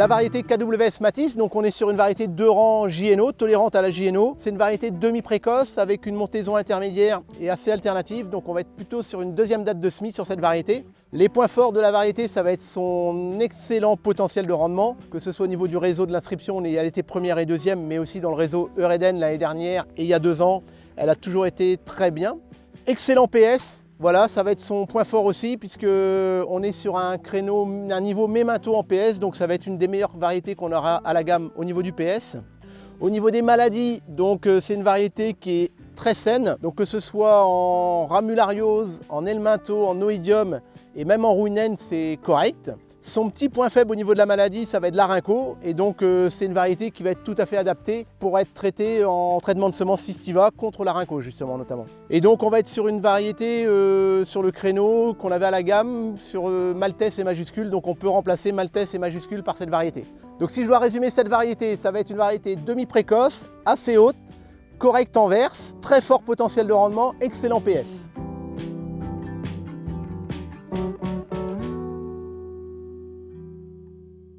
la variété KWS Matisse, donc on est sur une variété 2 rangs JNO, tolérante à la JNO. C'est une variété demi-précoce avec une montaison intermédiaire et assez alternative, donc on va être plutôt sur une deuxième date de semis sur cette variété. Les points forts de la variété, ça va être son excellent potentiel de rendement, que ce soit au niveau du réseau de l'inscription, elle était première et deuxième, mais aussi dans le réseau Eureden l'année dernière et il y a 2 ans, elle a toujours été très bien. Excellent PS, voilà, ça va être son point fort aussi, puisque on est sur un créneau, un niveau Memento en PS, donc ça va être une des meilleures variétés qu'on aura à la gamme au niveau du PS. Au niveau des maladies, donc c'est une variété qui est très saine, donc que ce soit en ramulariose, en helmintho, en oïdium et même en ruinen, c'est correct. Son petit point faible au niveau de la maladie, ça va être l'arinco, et donc c'est une variété qui va être tout à fait adaptée pour être traitée en traitement de semences Fistiva contre l'arinco justement notamment. Et donc on va être sur une variété sur le créneau qu'on avait à la gamme sur Maltese et majuscule, donc on peut remplacer Maltese et majuscule par cette variété. Donc si je dois résumer cette variété, ça va être une variété demi-précoce, assez haute, correcte en verse, très fort potentiel de rendement, excellent PS.